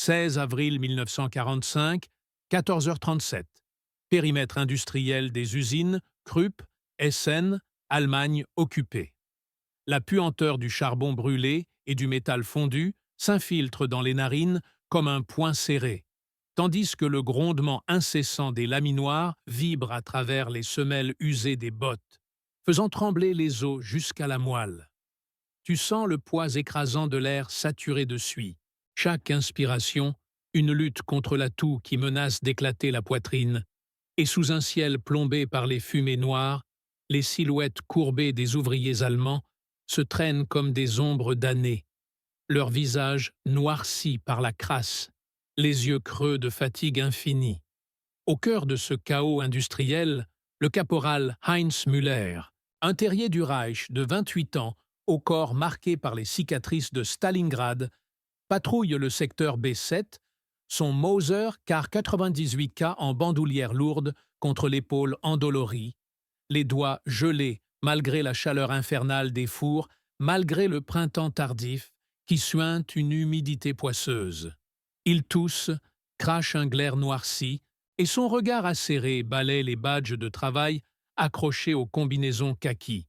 16 avril 1945, 14h37. Périmètre industriel des usines, Krupp, Essen, Allemagne occupée. La puanteur du charbon brûlé et du métal fondu s'infiltre dans les narines comme un poing serré, tandis que le grondement incessant des laminoirs vibre à travers les semelles usées des bottes, faisant trembler les os jusqu'à la moelle. Tu sens le poids écrasant de l'air saturé de suie. Chaque inspiration, une lutte contre la toux qui menace d'éclater la poitrine, et sous un ciel plombé par les fumées noires, les silhouettes courbées des ouvriers allemands se traînent comme des ombres damnées, leurs visages noircis par la crasse, les yeux creux de fatigue infinie. Au cœur de ce chaos industriel, le caporal Heinz Müller, un terrier du Reich de 28 ans, au corps marqué par les cicatrices de Stalingrad, patrouille le secteur B7, son Mauser car 98K en bandoulière lourde contre l'épaule endolorie, les doigts gelés malgré la chaleur infernale des fours, malgré le printemps tardif qui suinte une humidité poisseuse. Il tousse, crache un glaire noirci, et son regard acéré balaie les badges de travail accrochés aux combinaisons kaki.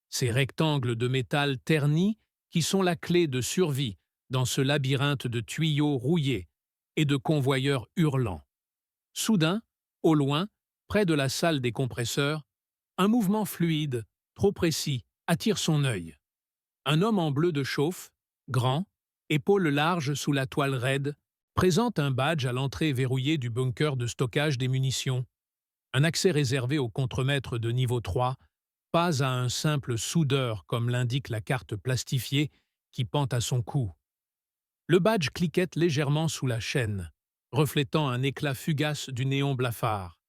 Ces rectangles de métal ternis qui sont la clé de survie dans ce labyrinthe de tuyaux rouillés et de convoyeurs hurlants. Soudain, au loin, près de la salle des compresseurs, un mouvement fluide, trop précis, attire son œil. Un homme en bleu de chauffe, grand, épaules larges sous la toile raide, présente un badge à l'entrée verrouillée du bunker de stockage des munitions. Un accès réservé au contremaître de niveau 3, pas à un simple soudeur comme l'indique la carte plastifiée qui pend à son cou. Le badge cliquette légèrement sous la chaîne, reflétant un éclat fugace du néon blafard.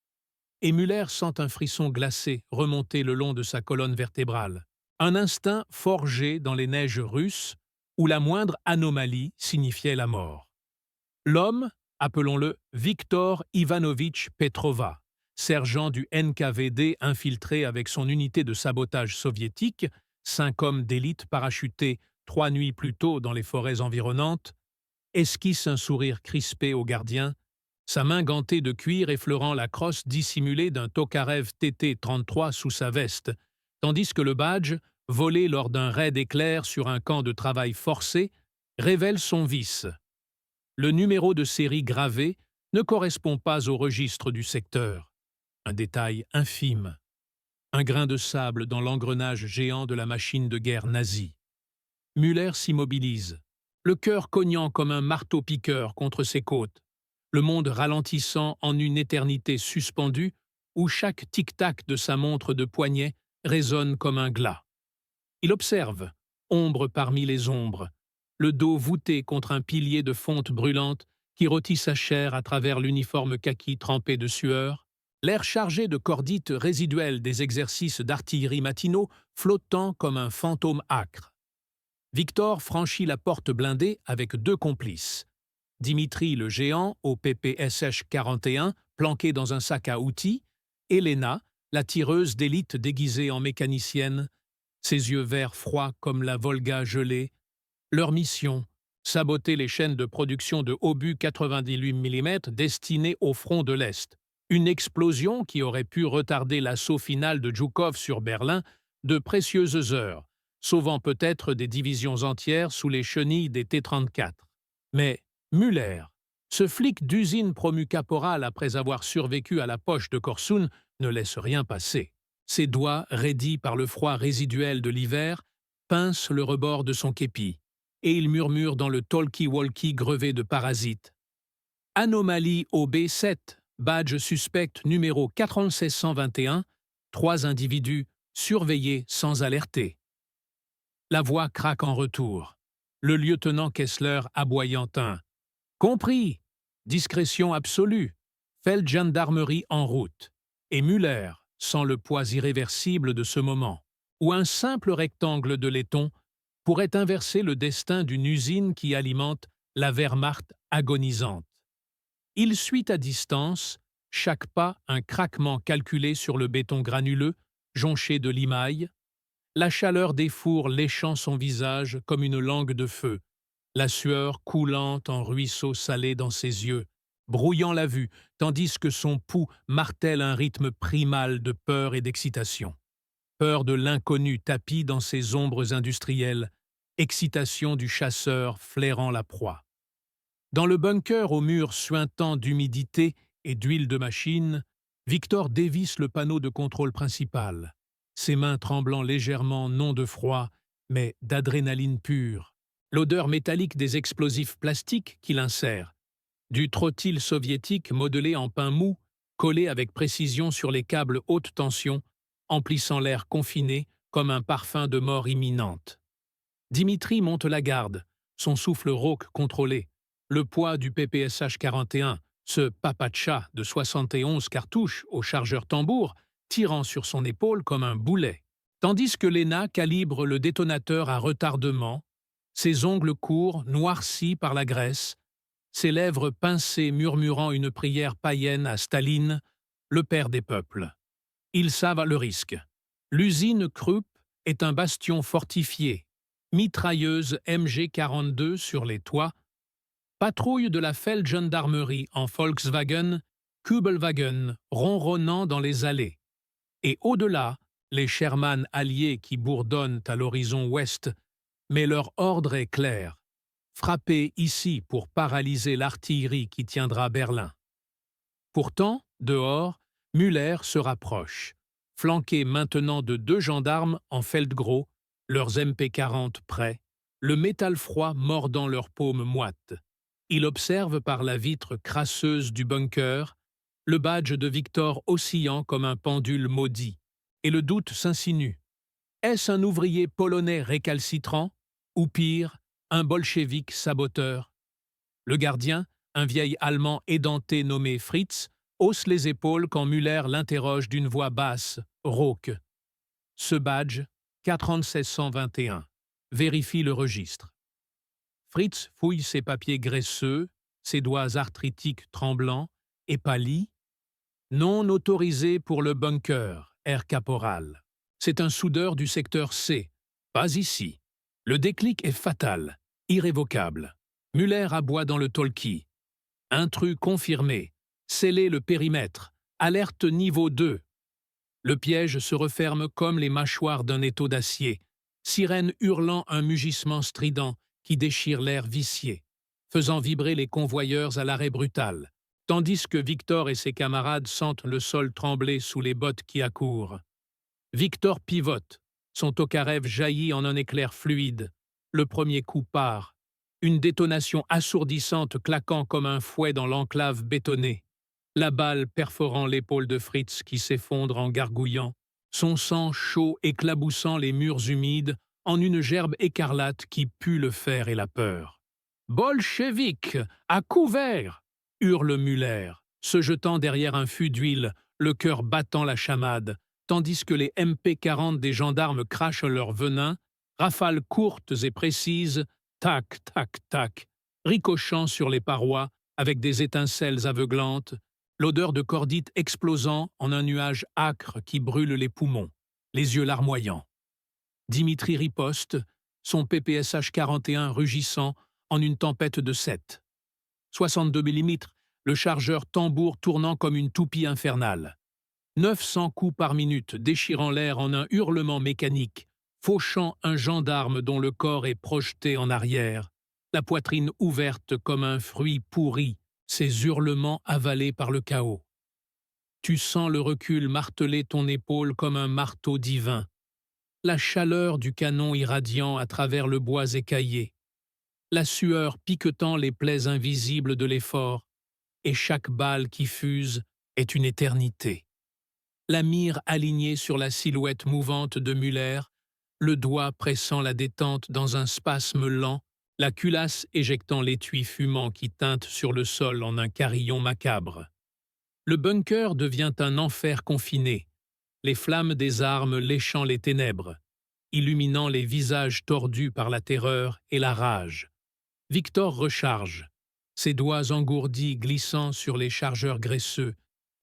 Et Müller sent un frisson glacé remonter le long de sa colonne vertébrale. Un instinct forgé dans les neiges russes, où la moindre anomalie signifiait la mort. L'homme, appelons-le Viktor Ivanovitch Petrova, sergent du NKVD infiltré avec son unité de sabotage soviétique, 5 hommes d'élite parachutés 3 nuits plus tôt dans les forêts environnantes, esquisse un sourire crispé au gardien, sa main gantée de cuir effleurant la crosse dissimulée d'un Tokarev TT-33 sous sa veste, tandis que le badge, volé lors d'un raid éclair sur un camp de travail forcé, révèle son vice. Le numéro de série gravé ne correspond pas au registre du secteur. Un détail infime. Un grain de sable dans l'engrenage géant de la machine de guerre nazie. Müller s'immobilise, le cœur cognant comme un marteau-piqueur contre ses côtes, le monde ralentissant en une éternité suspendue où chaque tic-tac de sa montre de poignet résonne comme un glas. Il observe, ombre parmi les ombres, le dos voûté contre un pilier de fonte brûlante qui rôtit sa chair à travers l'uniforme kaki trempé de sueur, l'air chargé de cordite résiduelle des exercices d'artillerie matinaux flottant comme un fantôme âcre. Victor franchit la porte blindée avec 2 complices. Dimitri le géant au PPSH 41, planqué dans un sac à outils, Elena, la tireuse d'élite déguisée en mécanicienne, ses yeux verts froids comme la Volga gelée. Leur mission, saboter les chaînes de production de obus 98 mm destinés au front de l'Est. Une explosion qui aurait pu retarder l'assaut final de Djoukov sur Berlin de précieuses heures, sauvant peut-être des divisions entières sous les chenilles des T-34. Mais Müller, ce flic d'usine promu caporal après avoir survécu à la poche de Korsun, ne laisse rien passer. Ses doigts, raidis par le froid résiduel de l'hiver, pincent le rebord de son képi, et il murmure dans le talkie-walkie grevé de parasites. Anomalie OB7, badge suspect numéro 461, 3 individus surveillés sans alerter. La voix craque en retour. Le lieutenant Kessler aboyant un « Compris ! Discrétion absolue ! Feldgendarmerie en route !» Et Müller sent le poids irréversible de ce moment, où un simple rectangle de laiton pourrait inverser le destin d'une usine qui alimente la Wehrmacht agonisante. Il suit à distance, chaque pas un craquement calculé sur le béton granuleux, jonché de limailles, la chaleur des fours léchant son visage comme une langue de feu, la sueur coulant en ruisseaux salés dans ses yeux, brouillant la vue, tandis que son pouls martèle un rythme primal de peur et d'excitation. Peur de l'inconnu tapi dans ses ombres industrielles, excitation du chasseur flairant la proie. Dans le bunker aux murs suintant d'humidité et d'huile de machine, Victor dévisse le panneau de contrôle principal, ses mains tremblant légèrement non de froid, mais d'adrénaline pure. L'odeur métallique des explosifs plastiques qu'il insère, du trottil soviétique modelé en pain mou, collé avec précision sur les câbles haute tension, emplissant l'air confiné comme un parfum de mort imminente. Dimitri monte la garde, son souffle rauque contrôlé, le poids du PPSH-41, ce papacha de 71 cartouches au chargeur tambour, tirant sur son épaule comme un boulet. Tandis que Lena calibre le détonateur à retardement, ses ongles courts, noircis par la graisse, ses lèvres pincées murmurant une prière païenne à Staline, le père des peuples. Ils savent le risque. L'usine Krupp est un bastion fortifié, mitrailleuse MG-42 sur les toits, patrouille de la Feldgendarmerie en Volkswagen, Kübelwagen ronronnant dans les allées. Et au-delà, les Sherman alliés qui bourdonnent à l'horizon ouest, mais leur ordre est clair. Frapper ici pour paralyser l'artillerie qui tiendra Berlin. Pourtant, dehors, Müller se rapproche, flanqué maintenant de 2 gendarmes en feldgros, leurs MP40 prêts, le métal froid mordant leurs paumes moites. Il observe par la vitre crasseuse du bunker le badge de Victor oscillant comme un pendule maudit, et le doute s'insinue. Est-ce un ouvrier polonais récalcitrant, ou pire, un bolchevique saboteur? Le gardien, un vieil Allemand édenté nommé Fritz, hausse les épaules quand Müller l'interroge d'une voix basse, rauque. Ce badge, 41621, vérifie le registre. Fritz fouille ses papiers graisseux, ses doigts arthritiques tremblants, et pâlit. Non autorisé pour le bunker, air caporal. C'est un soudeur du secteur C. Pas ici. Le déclic est fatal, irrévocable. Müller aboie dans le talkie. Intrus confirmé. Scellez le périmètre. Alerte niveau 2. Le piège se referme comme les mâchoires d'un étau d'acier. Sirène hurlant un mugissement strident qui déchire l'air vicié, faisant vibrer les convoyeurs à l'arrêt brutal, tandis que Victor et ses camarades sentent le sol trembler sous les bottes qui accourent. Victor pivote. Son Tokarev jaillit en un éclair fluide. Le premier coup part. Une détonation assourdissante claquant comme un fouet dans l'enclave bétonnée. La balle perforant l'épaule de Fritz qui s'effondre en gargouillant. Son sang chaud éclaboussant les murs humides en une gerbe écarlate qui pue le fer et la peur. « Bolchevique, à couvert !» hurle Müller, se jetant derrière un fût d'huile, le cœur battant la chamade, tandis que les MP40 des gendarmes crachent leur venin, rafales courtes et précises, tac, tac, tac, ricochant sur les parois avec des étincelles aveuglantes, l'odeur de cordite explosant en un nuage âcre qui brûle les poumons, les yeux larmoyants. Dimitri riposte, son PPSH-41 rugissant en une tempête de 7. 62 mm, le chargeur tambour tournant comme une toupie infernale. 900 coups par minute déchirant l'air en un hurlement mécanique, fauchant un gendarme dont le corps est projeté en arrière, la poitrine ouverte comme un fruit pourri, ses hurlements avalés par le chaos. Tu sens le recul marteler ton épaule comme un marteau divin, la chaleur du canon irradiant à travers le bois écaillé, la sueur piquetant les plaies invisibles de l'effort, et chaque balle qui fuse est une éternité. La mire alignée sur la silhouette mouvante de Müller, le doigt pressant la détente dans un spasme lent, la culasse éjectant l'étui fumant qui teinte sur le sol en un carillon macabre. Le bunker devient un enfer confiné, les flammes des armes léchant les ténèbres, illuminant les visages tordus par la terreur et la rage. Victor recharge, ses doigts engourdis glissant sur les chargeurs graisseux,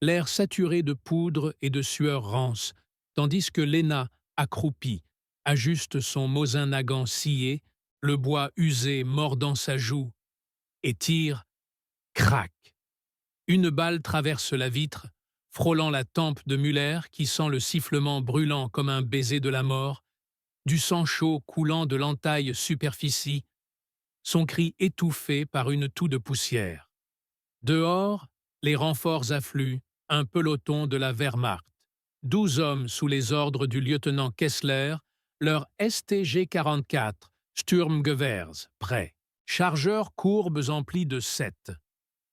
l'air saturé de poudre et de sueur rance, tandis que Lena, accroupie, ajuste son Mosin Nagant scié, le bois usé mordant sa joue, et tire, crac. Une balle traverse la vitre, frôlant la tempe de Muller qui sent le sifflement brûlant comme un baiser de la mort, du sang chaud coulant de l'entaille superficie, son cri étouffé par une toux de poussière. Dehors, les renforts affluent, un peloton de la Wehrmacht. 12 hommes sous les ordres du lieutenant Kessler, leur STG-44, Sturmgewehrs, prêts. Chargeurs courbes emplis de 7.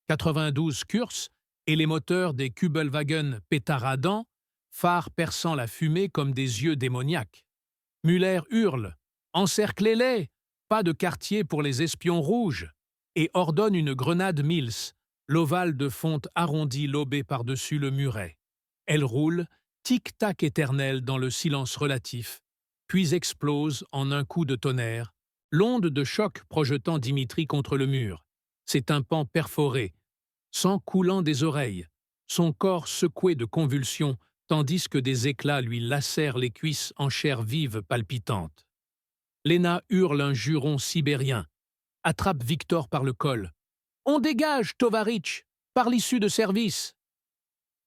92 Kurz et les moteurs des Kübelwagen pétaradant, phares perçant la fumée comme des yeux démoniaques. Müller hurle « Encerclez-les ! Pas de quartier pour les espions rouges !» et ordonne une grenade Mills, l'ovale de fonte arrondi lobé par-dessus le muret. Elle roule, tic-tac éternel dans le silence relatif, puis explose en un coup de tonnerre, l'onde de choc projetant Dimitri contre le mur, ses tympans perforés, sang coulant des oreilles, son corps secoué de convulsions, tandis que des éclats lui lacèrent les cuisses en chair vive palpitante. Lena hurle un juron sibérien, attrape Victor par le col. « On dégage, Tovarich, par l'issue de service !»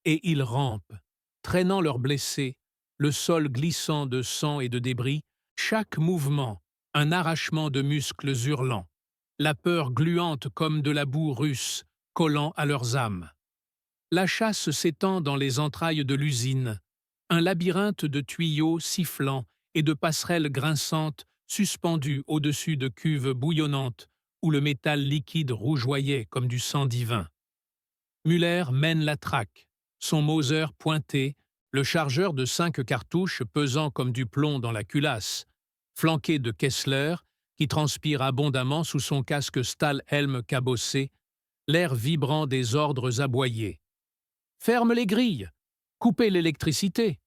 Et ils rampent, traînant leurs blessés, le sol glissant de sang et de débris, chaque mouvement, un arrachement de muscles hurlants, la peur gluante comme de la boue russe, collant à leurs âmes. La chasse s'étend dans les entrailles de l'usine, un labyrinthe de tuyaux sifflants et de passerelles grinçantes suspendues au-dessus de cuves bouillonnantes où le métal liquide rougeoyait comme du sang divin. Müller mène la traque, son Mauser pointé, le chargeur de 5 cartouches pesant comme du plomb dans la culasse, flanqué de Kessler, qui transpire abondamment sous son casque Stahlhelm cabossé, l'air vibrant des ordres aboyés. « Ferme les grilles! Coupez l'électricité !»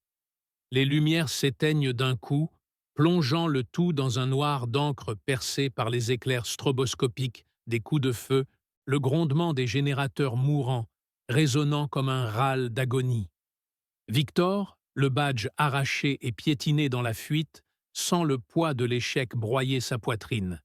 Les lumières s'éteignent d'un coup, plongeant le tout dans un noir d'encre percé par les éclairs stroboscopiques des coups de feu, le grondement des générateurs mourants, résonnant comme un râle d'agonie. Victor, le badge arraché et piétiné dans la fuite, sent le poids de l'échec broyer sa poitrine.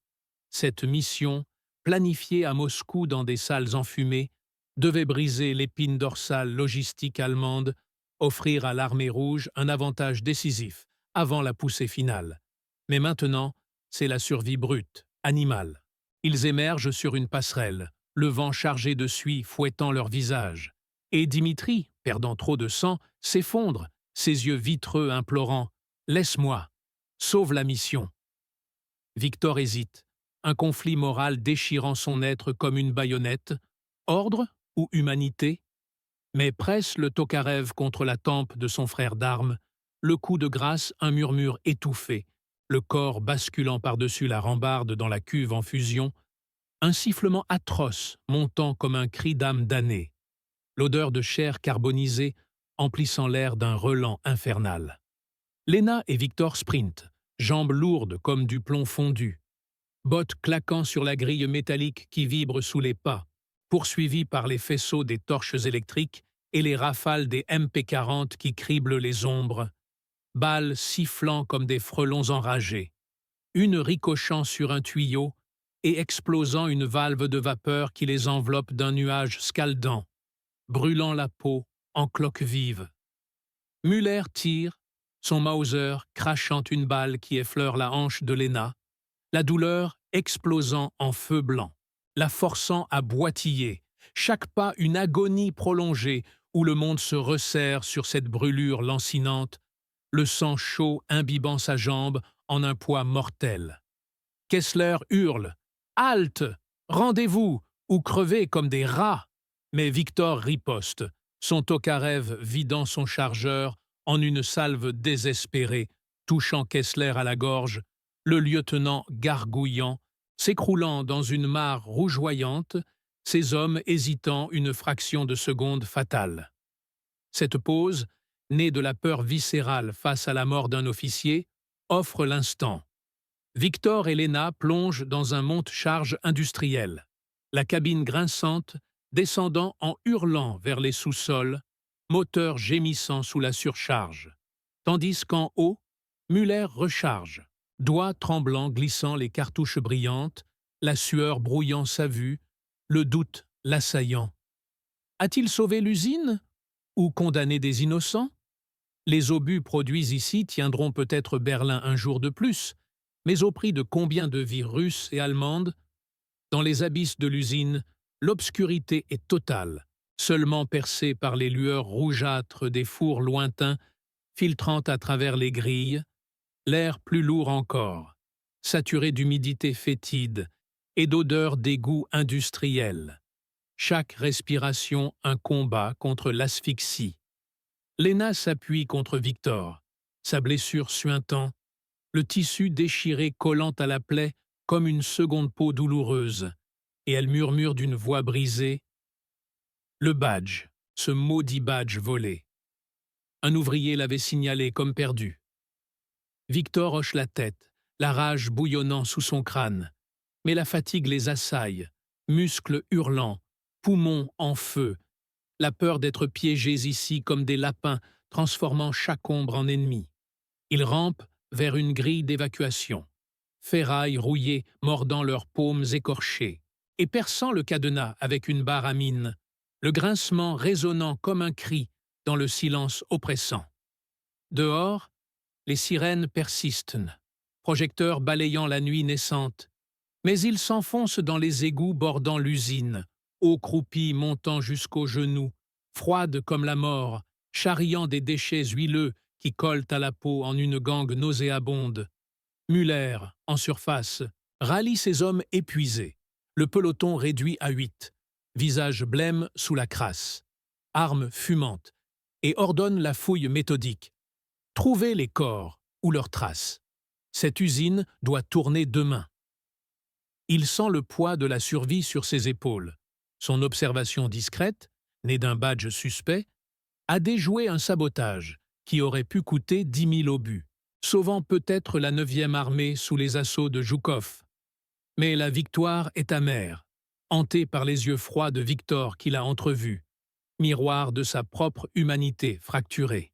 Cette mission, planifiée à Moscou dans des salles enfumées, devait briser l'épine dorsale logistique allemande, offrir à l'armée rouge un avantage décisif avant la poussée finale. Mais maintenant, c'est la survie brute, animale. Ils émergent sur une passerelle, le vent chargé de suie fouettant leur visage. Et Dimitri, perdant trop de sang, s'effondre, ses yeux vitreux implorant « Laisse-moi, sauve la mission !» Victor hésite, un conflit moral déchirant son être comme une baïonnette, ordre ou humanité, mais presse le Tokarev contre la tempe de son frère d'armes, le coup de grâce un murmure étouffé, le corps basculant par-dessus la rambarde dans la cuve en fusion, un sifflement atroce montant comme un cri d'âme damnée, l'odeur de chair carbonisée emplissant l'air d'un relent infernal. Lena et Victor sprintent, jambes lourdes comme du plomb fondu, bottes claquant sur la grille métallique qui vibre sous les pas, poursuivis par les faisceaux des torches électriques et les rafales des MP40 qui criblent les ombres, balles sifflant comme des frelons enragés, une ricochant sur un tuyau et explosant une valve de vapeur qui les enveloppe d'un nuage scaldant, brûlant la peau en cloques vives. Müller tire, son Mauser crachant une balle qui effleure la hanche de Lena, la douleur explosant en feu blanc, la forçant à boitiller, chaque pas une agonie prolongée où le monde se resserre sur cette brûlure lancinante, le sang chaud imbibant sa jambe en un poids mortel. Kessler hurle « Halte! Rendez-vous! Ou crevez comme des rats !» Mais Victor riposte, son Tokarev vidant son chargeur en une salve désespérée, touchant Kessler à la gorge, le lieutenant gargouillant, s'écroulant dans une mare rougeoyante, ses hommes hésitant une fraction de seconde fatale. Cette pause, née de la peur viscérale face à la mort d'un officier, offre l'instant. Victor et Lena plongent dans un monte-charge industriel, la cabine grinçante descendant en hurlant vers les sous-sols, moteur gémissant sous la surcharge, tandis qu'en haut, Müller recharge, doigts tremblants glissant les cartouches brillantes, la sueur brouillant sa vue, le doute l'assaillant. A-t-il sauvé l'usine ou condamné des innocents? Les obus produits ici tiendront peut-être Berlin un jour de plus, mais au prix de combien de vies russes et allemandes? Dans les abysses de l'usine, l'obscurité est totale, seulement percée par les lueurs rougeâtres des fours lointains filtrant à travers les grilles, l'air plus lourd encore, saturé d'humidité fétide et d'odeurs d'égout industriel. Chaque respiration un combat contre l'asphyxie. Léna s'appuie contre Victor, sa blessure suintant, le tissu déchiré collant à la plaie comme une seconde peau douloureuse, et elle murmure d'une voix brisée « Le badge, ce maudit badge volé. Un ouvrier l'avait signalé comme perdu. » Victor hoche la tête, la rage bouillonnant sous son crâne, mais la fatigue les assaille, muscles hurlants, poumons en feu, la peur d'être piégés ici comme des lapins, transformant chaque ombre en ennemi. Ils rampent vers une grille d'évacuation, ferrailles rouillées mordant leurs paumes écorchées, et perçant le cadenas avec une barre à mine, le grincement résonnant comme un cri dans le silence oppressant. Dehors, les sirènes persistent, projecteurs balayant la nuit naissante, mais ils s'enfoncent dans les égouts bordant l'usine, eau croupie montant jusqu'aux genoux, froide comme la mort, charriant des déchets huileux qui collent à la peau en une gangue nauséabonde. Müller, en surface, rallie ses hommes épuisés, le peloton réduit à 8, visage blême sous la crasse, armes fumantes, et ordonne la fouille méthodique. Trouvez les corps ou leurs traces. Cette usine doit tourner demain. Il sent le poids de la survie sur ses épaules. Son observation discrète, née d'un badge suspect, a déjoué un sabotage qui aurait pu coûter 10 000 obus, sauvant peut-être la 9e armée sous les assauts de Joukov. Mais la victoire est amère, hantée par les yeux froids de Victor qu'il a entrevus, miroir de sa propre humanité fracturée.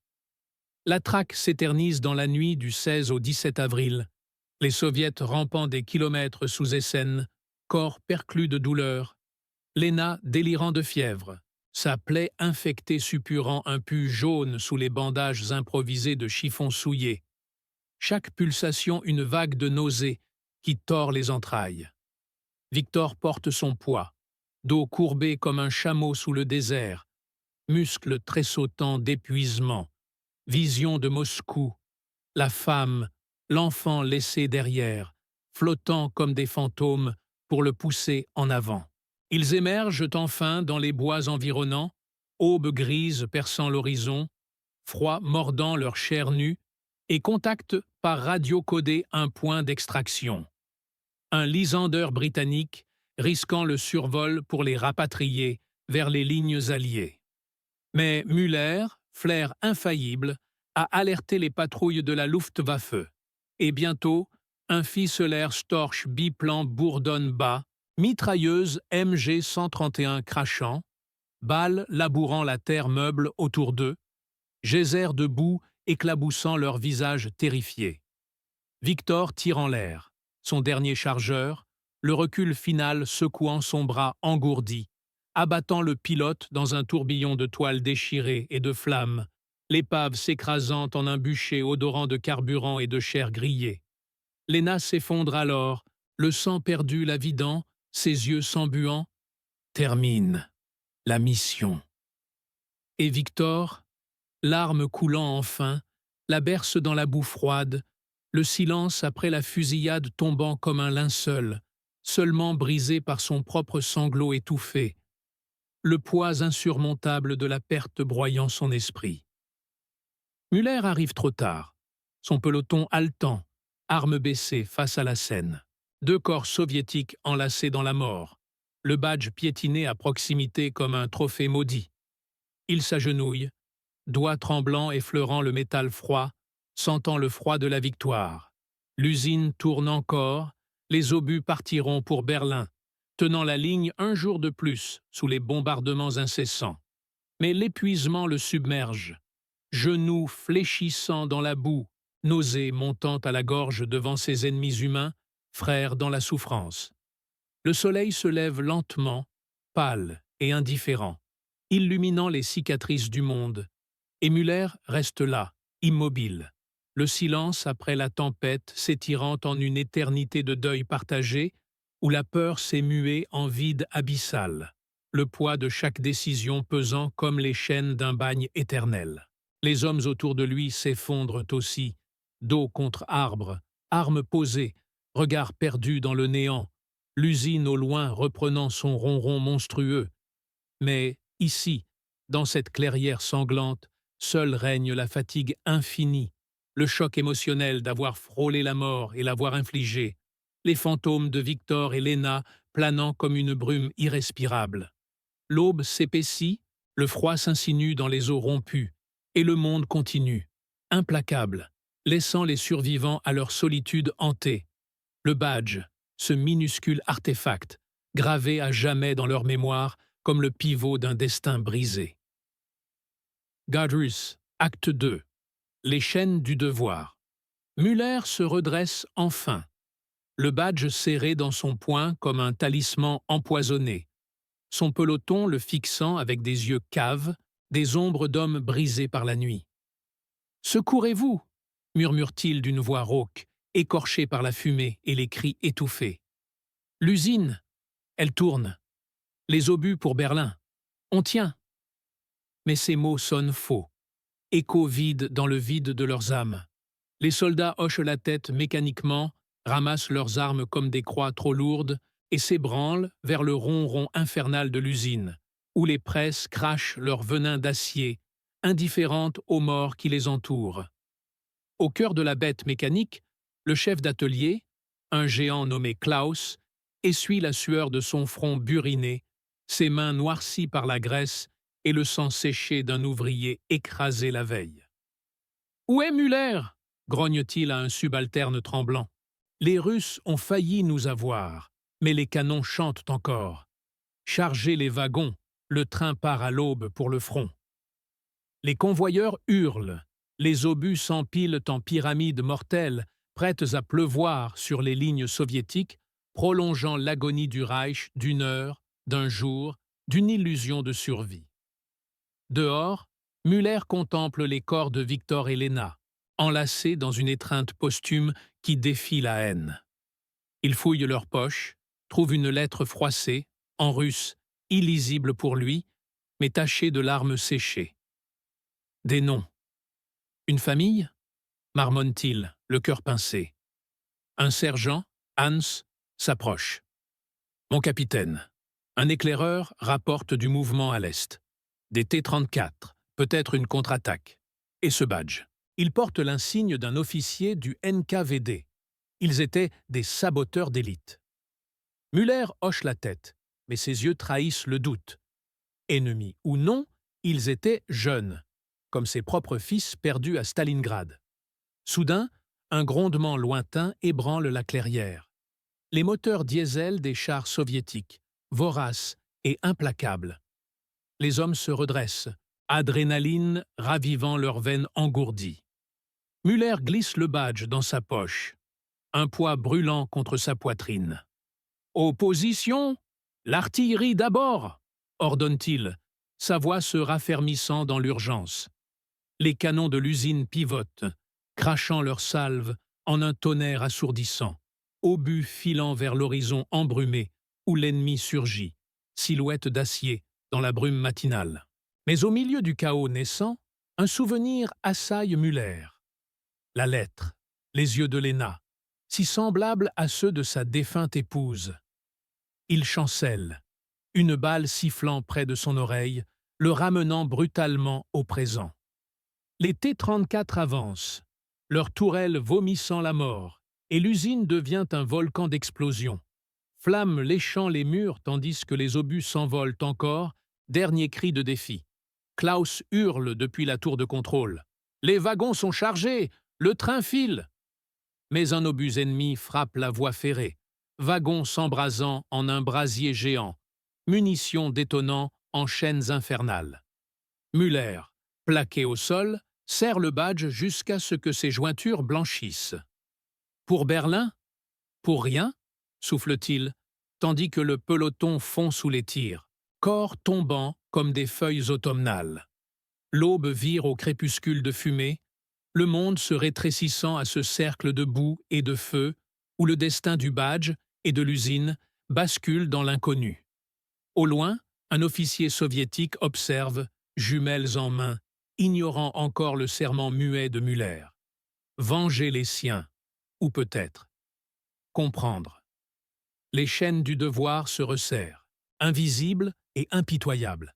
La traque s'éternise dans la nuit du 16 au 17 avril, les soviets rampant des kilomètres sous Essen, corps perclus de douleur, Léna délirant de fièvre, sa plaie infectée suppurant un pus jaune sous les bandages improvisés de chiffon souillé. Chaque pulsation une vague de nausée qui tord les entrailles. Victor porte son poids, dos courbé comme un chameau sous le désert, muscles tressautants d'épuisement, vision de Moscou, la femme, l'enfant laissé derrière, flottant comme des fantômes pour le pousser en avant. Ils émergent enfin dans les bois environnants, aube grise perçant l'horizon, froid mordant leur chair nue, et contactent par radio codé un point d'extraction. Un Lysander britannique risquant le survol pour les rapatrier vers les lignes alliées. Mais Müller, flair infaillible, a alerté les patrouilles de la Luftwaffe, et bientôt, un ficellaire Storch biplan bourdonne bas, mitrailleuse MG 131 crachant, balles labourant la terre meuble autour d'eux, geysers de boue éclaboussant leurs visages terrifiés. Victor tire en l'air, son dernier chargeur, le recul final secouant son bras engourdi, abattant le pilote dans un tourbillon de toiles déchirées et de flammes, l'épave s'écrasant en un bûcher odorant de carburant et de chair grillée. Léna s'effondre alors, le sang perdu la vidant, ses yeux s'embuant. Termine la mission. Et Victor, larmes coulant enfin, la berce dans la boue froide, le silence après la fusillade tombant comme un linceul, seulement brisé par son propre sanglot étouffé, le poids insurmontable de la perte broyant son esprit. Müller arrive trop tard, son peloton haletant, armes baissées face à la Seine, 2 corps soviétiques enlacés dans la mort, le badge piétiné à proximité comme un trophée maudit. Il s'agenouille, doigts tremblants effleurant le métal froid, sentant le froid de la victoire. L'usine tourne encore, les obus partiront pour Berlin, tenant la ligne un jour de plus sous les bombardements incessants. Mais l'épuisement le submerge. Genoux fléchissant dans la boue, nausée montant à la gorge devant ses ennemis humains, frères dans la souffrance. Le soleil se lève lentement, pâle et indifférent, illuminant les cicatrices du monde, et Muller reste là, immobile, le silence après la tempête s'étirant en une éternité de deuil partagé, où la peur s'est muée en vide abyssal, le poids de chaque décision pesant comme les chaînes d'un bagne éternel. Les hommes autour de lui s'effondrent aussi, dos contre arbre, armes posées, regards perdus dans le néant, l'usine au loin reprenant son ronron monstrueux. Mais ici, dans cette clairière sanglante, seule règne la fatigue infinie, le choc émotionnel d'avoir frôlé la mort et l'avoir infligée, les fantômes de Victor et Léna planant comme une brume irrespirable. L'aube s'épaissit, le froid s'insinue dans les eaux rompues, et le monde continue, implacable, laissant les survivants à leur solitude hantée. Le badge, ce minuscule artefact, gravé à jamais dans leur mémoire comme le pivot d'un destin brisé. Guardrus, acte 2. Les chaînes du devoir. Muller se redresse enfin, le badge serré dans son poing comme un talisman empoisonné, son peloton le fixant avec des yeux caves, des ombres d'hommes brisés par la nuit. « Secourez-vous » murmure-t-il d'une voix rauque, écorchée par la fumée et les cris étouffés. « L'usine, elle tourne. Les obus pour Berlin. On tient. » Mais ces mots sonnent faux, écho vide dans le vide de leurs âmes. Les soldats hochent la tête mécaniquement, ramassent leurs armes comme des croix trop lourdes et s'ébranlent vers le ronron infernal de l'usine, où les presses crachent leur venin d'acier, indifférentes aux morts qui les entourent. Au cœur de la bête mécanique, le chef d'atelier, un géant nommé Klaus, essuie la sueur de son front buriné, ses mains noircies par la graisse et le sang séché d'un ouvrier écrasé la veille. « Où est Muller ?» grogne-t-il à un subalterne tremblant. « Les Russes ont failli nous avoir, mais les canons chantent encore. Chargez les wagons, le train part à l'aube pour le front. » Les convoyeurs hurlent, les obus s'empilent en pyramides mortelles, prêtes à pleuvoir sur les lignes soviétiques, prolongeant l'agonie du Reich d'une heure, d'un jour, d'une illusion de survie. Dehors, Muller contemple les corps de Victor et Léna, enlacés dans une étreinte posthume qui défie la haine. Il fouille leurs poches, trouve une lettre froissée, en russe, illisible pour lui, mais tachée de larmes séchées. Des noms. Une famille ? Marmonne-t-il, le cœur pincé. Un sergent, Hans, s'approche. Mon capitaine. Un éclaireur rapporte du mouvement à l'est. Des T-34, peut-être une contre-attaque. Et ce badge. Il porte l'insigne d'un officier du NKVD. Ils étaient des saboteurs d'élite. Muller hoche la tête, mais ses yeux trahissent le doute. Ennemis ou non, ils étaient jeunes, comme ses propres fils perdus à Stalingrad. Soudain, un grondement lointain ébranle la clairière. Les moteurs diesel des chars soviétiques, voraces et implacables. Les hommes se redressent, adrénaline ravivant leurs veines engourdies. Muller glisse le badge dans sa poche, un poids brûlant contre sa poitrine. « Opposition, l'artillerie d'abord !» ordonne-t-il, sa voix se raffermissant dans l'urgence. Les canons de l'usine pivotent, crachant leurs salves en un tonnerre assourdissant, obus filant vers l'horizon embrumé où l'ennemi surgit, silhouette d'acier dans la brume matinale. Mais au milieu du chaos naissant, un souvenir assaille Muller. La lettre, les yeux de Léna, si semblables à ceux de sa défunte épouse. Il chancelle, une balle sifflant près de son oreille, le ramenant brutalement au présent. Les T-34 avancent, leurs tourelles vomissant la mort, et l'usine devient un volcan d'explosions. Flammes léchant les murs tandis que les obus s'envolent encore, dernier cri de défi. Klaus hurle depuis la tour de contrôle. « Les wagons sont chargés, le train file !» Mais un obus ennemi frappe la voie ferrée, wagons s'embrasant en un brasier géant, munitions détonnant en chaînes infernales. Muller, plaqué au sol, serre le badge jusqu'à ce que ses jointures blanchissent. Pour Berlin? Pour rien, souffle-t-il, tandis que le peloton fond sous les tirs, corps tombant comme des feuilles automnales. L'aube vire au crépuscule de fumée, le monde se rétrécissant à ce cercle de boue et de feu où le destin du badge et de l'usine bascule dans l'inconnu. Au loin, un officier soviétique observe, jumelles en main, ignorant encore le serment muet de Müller. Venger les siens, ou peut-être comprendre. Les chaînes du devoir se resserrent, invisibles et impitoyables.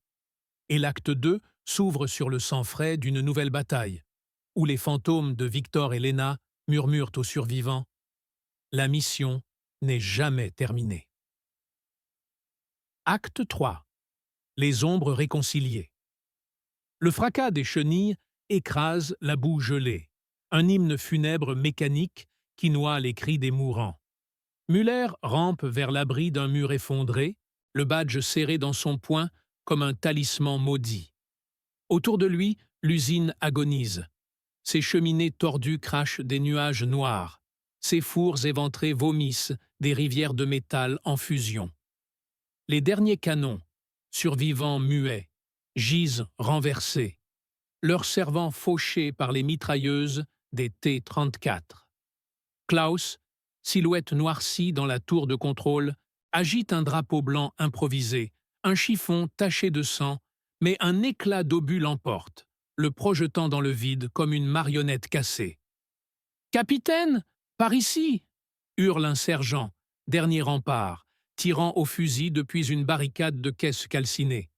Et l'acte 2 s'ouvre sur le sang frais d'une nouvelle bataille, où les fantômes de Victor et Léna murmurent aux survivants « La mission n'est jamais terminée ». Acte 3. Les ombres réconciliées. Le fracas des chenilles écrase la boue gelée, un hymne funèbre mécanique qui noie les cris des mourants. Müller rampe vers l'abri d'un mur effondré, le badge serré dans son poing comme un talisman maudit. Autour de lui, l'usine agonise. Ses cheminées tordues crachent des nuages noirs. Ses fours éventrés vomissent des rivières de métal en fusion. Les derniers canons, survivants muets, gisent renversés, leurs servants fauchés par les mitrailleuses des T-34. Klaus, silhouette noircie dans la tour de contrôle, agite un drapeau blanc improvisé, un chiffon taché de sang, mais un éclat d'obus l'emporte, le projetant dans le vide comme une marionnette cassée. « Capitaine, par ici !» hurle un sergent, dernier rempart, tirant au fusil depuis une barricade de caisses calcinées.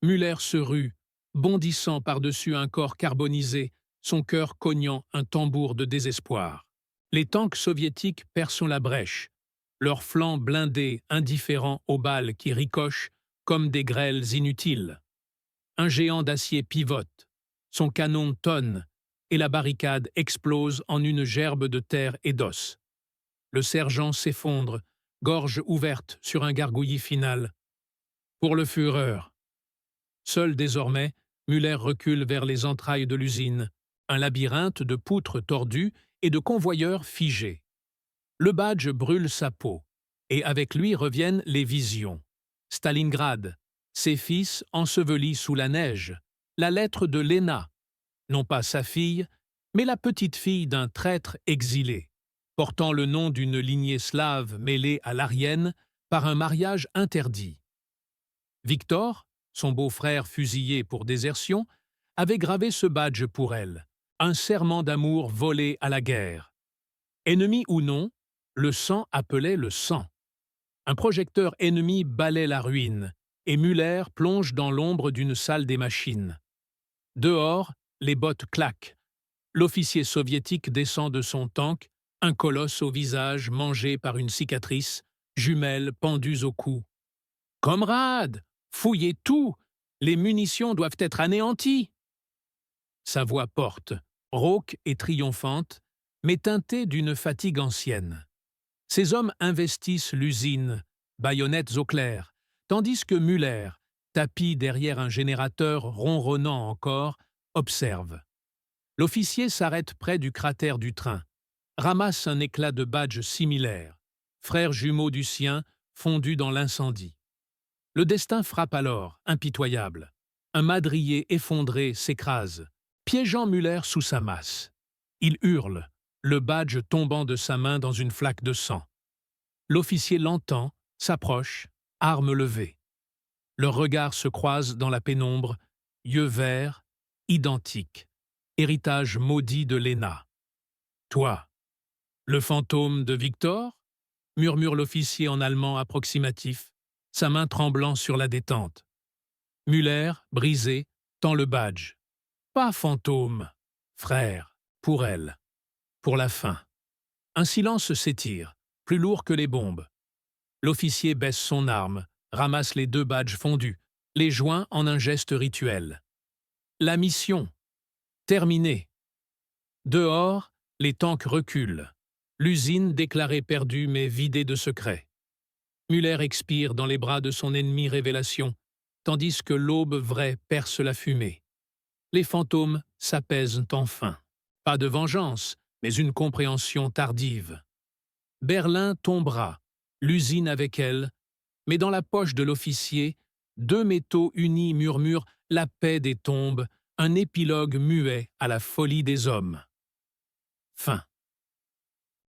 Müller se rue, bondissant par-dessus un corps carbonisé, son cœur cognant un tambour de désespoir. Les tanks soviétiques percent la brèche, leurs flancs blindés indifférents aux balles qui ricochent comme des grêles inutiles. Un géant d'acier pivote, son canon tonne, et la barricade explose en une gerbe de terre et d'os. Le sergent s'effondre, gorge ouverte sur un gargouillis final. Pour le Führer. Seul désormais, Müller recule vers les entrailles de l'usine, un labyrinthe de poutres tordues et de convoyeurs figés. Le badge brûle sa peau, et avec lui reviennent les visions. Stalingrad, ses fils ensevelis sous la neige, la lettre de Léna, non pas sa fille, mais la petite-fille d'un traître exilé, portant le nom d'une lignée slave mêlée à l'arienne par un mariage interdit. Victor, son beau-frère fusillé pour désertion, avait gravé ce badge pour elle, un serment d'amour volé à la guerre. Ennemi ou non, le sang appelait le sang. Un projecteur ennemi balait la ruine, et Müller plonge dans l'ombre d'une salle des machines. Dehors, les bottes claquent. L'officier soviétique descend de son tank, un colosse au visage mangé par une cicatrice, jumelles pendues au cou. « Comrades, fouillez tout! Les munitions doivent être anéanties !» Sa voix porte, rauque et triomphante, mais teintée d'une fatigue ancienne. Ces hommes investissent l'usine, baïonnettes au clair, tandis que Müller, tapi derrière un générateur ronronnant encore, observe. L'officier s'arrête près du cratère du train, ramasse un éclat de badge similaire, frère jumeau du sien, fondu dans l'incendie. Le destin frappe alors, impitoyable. Un madrier effondré s'écrase, piégeant Müller sous sa masse. Il hurle, le badge tombant de sa main dans une flaque de sang. L'officier l'entend, s'approche, arme levée. Leurs regards se croisent dans la pénombre, yeux verts, identiques, héritage maudit de Léna. « Toi, le fantôme de Victor ?» murmure l'officier en allemand approximatif, sa main tremblant sur la détente. Müller, brisé, tend le badge. « Pas fantôme, frère, pour elle, pour la fin. » Un silence s'étire, plus lourd que les bombes. L'officier baisse son arme, ramasse les 2 badges fondus, les joint en un geste rituel. La mission. Terminée. Dehors, les tanks reculent. L'usine déclarée perdue mais vidée de secrets. Müller expire dans les bras de son ennemi révélation, tandis que l'aube vraie perce la fumée. les fantômes s'apaisent enfin. Pas de vengeance, mais une compréhension tardive. Berlin tombera, l'usine avec elle, mais dans la poche de l'officier, deux métaux unis murmurent la paix des tombes, un épilogue muet à la folie des hommes. Fin.